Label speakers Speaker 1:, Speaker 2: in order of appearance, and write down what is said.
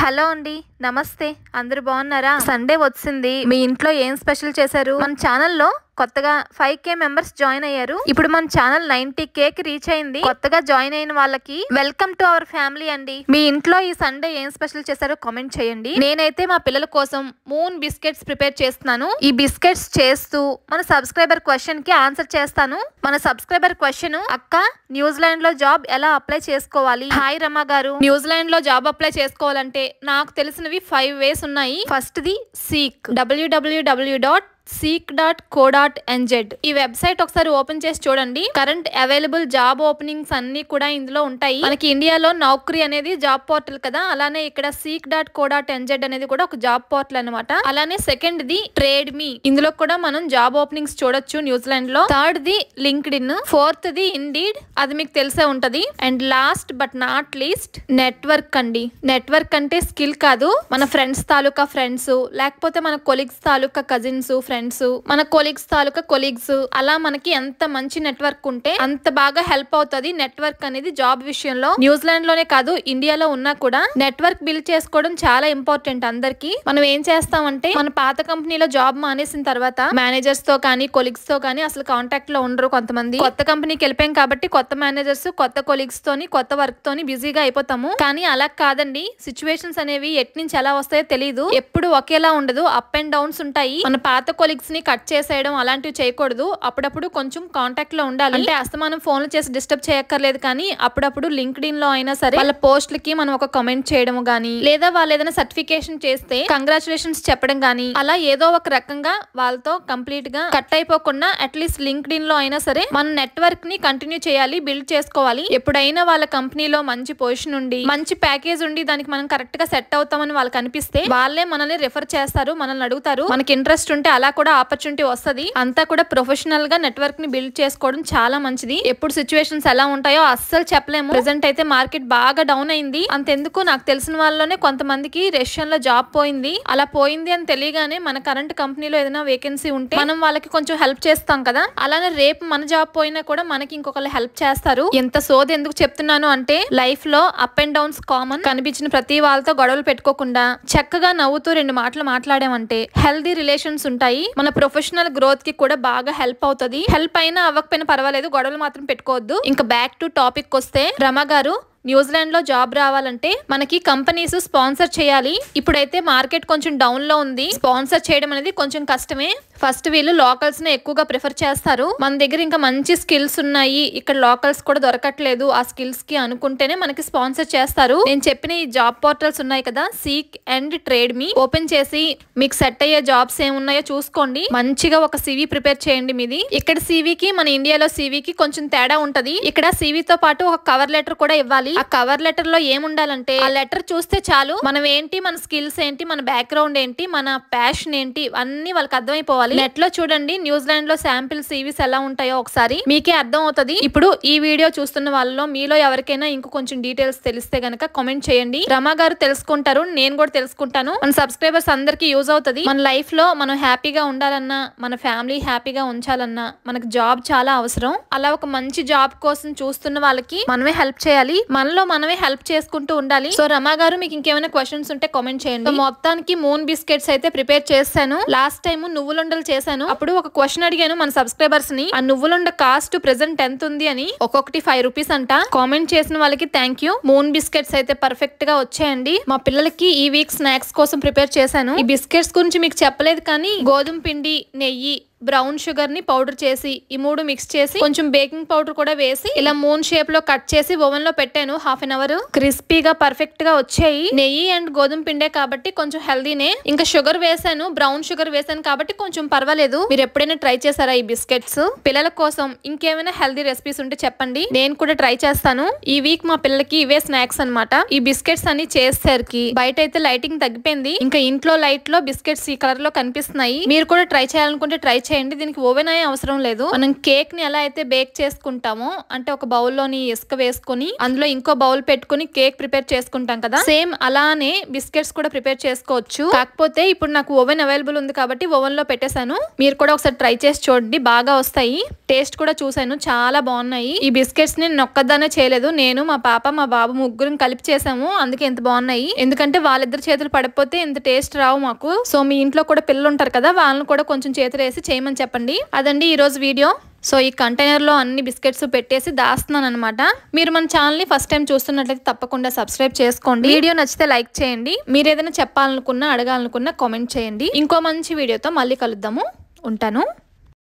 Speaker 1: Hello అండి, నమస్తే. అందరూ బాగున్నారా? సండే వచ్చింది, మీ ఇంట్లో ఏం స్పెషల్ చేశారు? మన ఛానల్లో కొత్తగా 5K మెంబర్స్ జాయిన్ అయ్యారు. ఇప్పుడు మన ఛానల్ 90K కి రీచ్ అయింది. కొత్తగా జాయిన్ అయిన వాళ్ళకి వెల్కమ్ టు అవర్ ఫ్యామిలీ అండి. మీ ఇంట్లో ఈ సండే ఏం స్పెషల్ చేశారో కామెంట్ చేయండి. నేనైతే మా పిల్లల కోసం మూన్ బిస్కెట్స్ ప్రిపేర్ చేస్తున్నాను. ఈ బిస్కెట్స్ చేస్తూ మన సబ్స్క్రైబర్ క్వశ్చన్ కి ఆన్సర్ చేస్తాను. మన సబ్స్క్రైబర్ క్వశ్చన్, అక్క న్యూజిలాండ్ లో జాబ్ ఎలా అప్లై చేసుకోవాలి? హాయ్ రమ గారు, న్యూజిలాండ్ లో జాబ్ అప్లై చేసుకోవాలంటే నాకు తెలిసినవి 5 వేస్ ఉన్నాయి. First the seek, www.seek.co.nz. ఈ వెబ్సైట్ ఒకసారి ఓపెన్ చేసి చూడండి. కరెంట్ అవైలబుల్ జాబ్ ఓపెనింగ్స్ అన్ని కూడా ఇందులో ఉంటాయి. మనకి ఇండియాలో నౌకరీ అనేది జాబ్ పోర్టల్ కదా, అలానే ఇక్కడ seek.co.nz అనేది కూడా ఒక జాబ్ పోర్టల్ అనమాట. అలానే సెకండ్ ది ట్రేడ్ మీ, ఇందులో కూడా మనం జాబ్ ఓపెనింగ్స్ చూడొచ్చు న్యూజిలాండ్ లో. Third the LinkedIn, fourth the indeed, అది మీకు తెలిసే ఉంటది. And last but not least network అండి. నెట్వర్క్ అంటే స్కిల్ కాదు, మన ఫ్రెండ్స్ తాలూకా ఫ్రెండ్స్, లేకపోతే మన కొలీగ్స్ తాలూకా కజిన్స్ ఫ్రెండ్స్, మన కొలీగ్స్ తాలూకా కొలీగ్స్, అలా మనకి ఎంత మంచి నెట్వర్క్ ఉంటే అంత బాగా హెల్ప్ అవుతుంది నెట్వర్క్ అనేది జాబ్ విషయంలో. న్యూజిలాండ్ లోనే కాదు, ఇండియాలో ఉన్నా కూడా నెట్వర్క్ బిల్డ్ చేసుకోవడం చాలా ఇంపార్టెంట్ అందరికి. మనం ఏం చేస్తామంటే, మన పాత కంపెనీలో జాబ్ మానేసిన తర్వాత మేనేజర్స్ తో కానీ కొలీగ్స్ తో కానీ అసలు కాంటాక్ట్ లో ఉండరు కొంతమంది. కొత్త కంపెనీకి వెళ్ళిపోయాం కాబట్టి కొత్త మేనేజర్స్, కొత్త కొలీగ్స్ తోని, కొత్త వర్క్ తోని బిజీగా అయిపోతాము. కానీ అలా కాదండి, సిచ్యువేషన్స్ అనేవి ఎట్ నుంచి ఎలా వస్తాయో తెలియదు. ఎప్పుడు ఒకేలా ఉండదు, అప్ అండ్ డౌన్స్ ఉంటాయి. మన పాత కొలీగ్స్ ని కట్ చేసేయడం అలాంటివి చేయకూడదు. అప్పుడప్పుడు కొంచెం కాంటాక్ట్ లో ఉండాలి. అంటే అస్తమానం ఫోన్లు చేసి డిస్టర్బ్ చేయక్కర్లేదు, కానీ అప్పుడప్పుడు లింక్డ్ఇన్ లో అయినా సరే వాళ్ళ పోస్ట్లకి మనం ఒక కామెంట్ చేయడం గానీ, లేదా వాళ్ళు ఏదైనా సర్టిఫికేషన్ చేస్తే కంగ్రాచులేషన్స్ చెప్పడం గానీ, అలా ఏదో ఒక రకంగా వాళ్ళతో కంప్లీట్ గా కట్ అయిపోకుండా అట్లీస్ట్ లింక్డ్ఇన్ లో అయినా సరే మన నెట్వర్క్ ని కంటిన్యూ చేయాలి, బిల్డ్ చేసుకోవాలి. ఎప్పుడైనా వాళ్ళ కంపెనీలో మంచి పొజిషన్ ఉండి, మంచి ప్యాకేజ్ ఉండి, దానికి మనం కరెక్ట్ గా సెట్ అవుతామని వాళ్ళకి అనిపిస్తే వాళ్ళే మనల్ని రిఫర్ చేస్తారు, మనల్ని అడుగుతారు. మనకి ఇంట్రెస్ట్ ఉంటే అలా కూడా ఆపర్చునిటీ వస్తుంది. అంతా కూడా ప్రొఫెషనల్ గా నెట్వర్క్ ని బిల్డ్ చేసుకోవడం చాలా మంచిది. ఎప్పుడు సిచ్యువేషన్స్ ఎలా ఉంటాయో అస్సలు చెప్పలేము. ప్రెసెంట్ అయితే మార్కెట్ బాగా డౌన్ అయింది. అంతెందుకు, నాకు తెలిసిన వాళ్ళలోనే కొంతమందికి రష్యన్ లో జాబ్ పోయింది. అలా పోయింది అని తెలియగానే మన కరెంట్ కంపెనీలో ఏదైనా వేకెన్సీ ఉంటే మనం వాళ్ళకి కొంచెం హెల్ప్ చేస్తాం కదా, అలానే రేపు మన జాబ్ పోయినా కూడా మనకి ఇంకొకళ్ళు హెల్ప్ చేస్తారు. ఎంత సోది ఎందుకు చెప్తున్నాను అంటే, లైఫ్ లో అప్ అండ్ డౌన్స్ కామన్. కనిపించిన ప్రతి వాళ్ళతో గొడవలు పెట్టుకోకుండా చక్కగా నవ్వుతూ 2 మాటలు మాట్లాడామంటే హెల్దీ రిలేషన్స్ ఉంటాయి. మన ప్రొఫెషనల్ గ్రోత్ కి కూడా బాగా హెల్ప్ అవుతుంది. హెల్ప్ అయినా అవ్వకపోయినా పర్వాలేదు, గొడవలు మాత్రం పెట్టుకోవద్దు. ఇంకా బ్యాక్ టు టాపిక్ వస్తే, రమ గారు న్యూజిలాండ్ లో జాబ్ రావాలంటే మనకి కంపెనీస్ స్పాన్సర్ చేయాలి. ఇప్పుడైతే మార్కెట్ కొంచెం డౌన్ లో ఉంది, స్పాన్సర్ చేయడం అనేది కొంచెం కష్టమే. ఫస్ట్ వీళ్ళు లోకల్స్ ని ఎక్కువగా ప్రిఫర్ చేస్తారు. మన దగ్గర ఇంకా మంచి స్కిల్స్ ఉన్నాయి, ఇక్కడ లోకల్స్ కూడా దొరకట్లేదు, ఆ స్కిల్స్ కి అనుకుంటేనే మనకి స్పాన్సర్ చేస్తారు. నేను చెప్పిన ఈ జాబ్ పోర్టల్స్ ఉన్నాయి కదా, seek and trade me, open చేసి మీకు సెట్ అయ్యే జాబ్స్ ఏమున్నాయో చూసుకోండి. మంచిగా ఒక CV ప్రిపేర్ చేయండి మీది. ఇక్కడ CVకి మన ఇండియాలో CVకి కొంచెం తేడా ఉంటది. ఇక్కడ CVతో పాటు ఒక కవర్ లెటర్ కూడా ఇవ్వాలి. ఆ కవర్ లెటర్ లో ఏముండాలంటే, ఆ లెటర్ చూస్తే చాలు మనం ఏంటి, మన స్కిల్స్ ఏంటి, మన బ్యాక్గ్రౌండ్ ఏంటి, మన ప్యాషన్ ఏంటి, అన్ని వాళ్ళకి అర్థమైపోవాలి. నెట్ లో చూడండి న్యూజిలాండ్ లో శాంపిల్ CVs ఎలా ఉంటాయో ఒకసారి మీకే అర్థం అవుతుంది. ఇప్పుడు ఈ వీడియో చూస్తున్న వాళ్ళలో మీలో ఎవరికైనా ఇంకో కొంచెం డీటెయిల్స్ తెలిస్తే గనక కామెంట్ చేయండి. రమ గారు తెలుసుకుంటారు, నేను కూడా తెలుసుకుంటాను. మన సబ్స్క్రైబర్స్ అందరికి యూజ్ అవుతుంది. మన లైఫ్ లో మనం హ్యాపీగా ఉండాలన్నా, మన ఫ్యామిలీ హ్యాపీగా ఉంచాలన్నా మనకు జాబ్ చాలా అవసరం. అలా ఒక మంచి జాబ్ కోసం చూస్తున్న వాళ్ళకి మనమే హెల్ప్ చేయాలి, మనలో మనమే హెల్ప్ చేసుకుంటూ ఉండాలి. సో రమ గారు, మీకు ఇంకేమైనా క్వశ్చన్స్ ఉంటే కామెంట్ చేయండి. మొత్తానికి మూన్ బిస్కెట్స్ అయితే ప్రిపేర్ చేశాను. లాస్ట్ టైం నువ్వులుండలు చేశాను, అప్పుడు ఒక క్వశ్చన్ అడిగాను మన సబ్స్క్రైబర్స్ ని, ఆ నువ్వులుండ కాస్ట్ ప్రెసెంట్ ఎంత ఉంది అని. ఒక్కొక్కటి 5 రూపీస్ అంట. కామెంట్ చేసిన వాళ్ళకి థ్యాంక్ యూ. మూన్ బిస్కెట్స్ అయితే పర్ఫెక్ట్ గా వచ్చాయండి. మా పిల్లలకి ఈ వీక్ స్నాక్స్ కోసం ప్రిపేర్ చేశాను. ఈ బిస్కెట్స్ గురించి మీకు చెప్పలేదు, కానీ గోధుమ పిండి, నెయ్యి, బ్రౌన్ షుగర్ ని పౌడర్ చేసి ఈ 3 మిక్స్ చేసి కొంచెం బేకింగ్ పౌడర్ కూడా వేసి ఇలా మూన్ షేప్ లో కట్ చేసి ఓవెన్ లో పెట్టాను. 1/2 అవర్ క్రిస్పీగా పర్ఫెక్ట్ గా వచ్చాయి. నెయ్యి అండ్ గోధుమ పిండే కాబట్టి కొంచెం హెల్దీనే. ఇంకా షుగర్ వేసాను, బ్రౌన్ షుగర్ వేసాను కాబట్టి కొంచెం పర్వాలేదు. మీరు ఎప్పుడైనా ట్రై చేశారా ఈ బిస్కెట్స్? పిల్లల కోసం ఇంకేమైనా హెల్దీ రెసిపీస్ ఉంటే చెప్పండి, నేను కూడా ట్రై చేస్తాను. ఈ వీక్ మా పిల్లలకి ఇవే స్నాక్స్ అన్నమాట. ఈ బిస్కెట్స్ అన్ని చేసేసరికి బయట అయితే లైటింగ్ తగ్గిపోయింది, ఇంకా ఇంట్లో లైట్ లో బిస్కెట్స్ ఈ కలర్ లో కనిపిస్తున్నాయి. మీరు కూడా ట్రై చేయాలనుకుంటే ట్రై చేయండి. దీనికి ఓవెన్ అయ్యే అవసరం లేదు. మనం కేక్ ని ఎలా అయితే బేక్ చేసుకుంటామో, అంటే ఒక బౌల్ లోని ఇసుక వేసుకుని అందులో ఇంకో బౌల్ పెట్టుకుని కేక్ ప్రిపేర్ చేసుకుంటాం కదా, సేమ్ అలానే బిస్కెట్స్ కూడా ప్రిపేర్ చేసుకోవచ్చు. కాకపోతే ఇప్పుడు నాకు ఓవెన్ అవైలబుల్ ఉంది కాబట్టి ఓవెన్ లో పెట్టేశాను. మీరు కూడా ఒకసారి ట్రై చేసి చూడండి, బాగా వస్తాయి. టేస్ట్ కూడా చూసాను, చాలా బాగున్నాయి. ఈ బిస్కెట్స్ ని నేను ఒక్కదానే చేయలేదు, నేను మా పాప మా బాబు ముగ్గురం కలిపి చేసాము. అందుకే ఎంత బాగున్నాయి. ఎందుకంటే వాళ్ళిద్దరు చేతులు పడిపోతే ఇంత టేస్ట్ రావు మాకు. సో మీ ఇంట్లో కూడా పిల్లలు ఉంటారు కదా, వాళ్ళని కూడా కొంచెం చేతులు వేసి చేయమని చెప్పండి. అదండి ఈ రోజు వీడియో. సో ఈ కంటైనర్ లో అన్ని బిస్కెట్స్ పెట్టేసి దాస్తున్నాను అనమాట. మీరు మన ఛానల్ ని ఫస్ట్ టైం చూస్తున్నట్లయితే తప్పకుండా సబ్స్క్రైబ్ చేసుకోండి. వీడియో నచ్చితే లైక్ చేయండి. మీరు ఏదైనా చెప్పాలనుకున్నా, అడగాలనుకున్నా కామెంట్ చేయండి. ఇంకో మంచి వీడియోతో మళ్ళీ కలుద్దాము. ఉంటాను.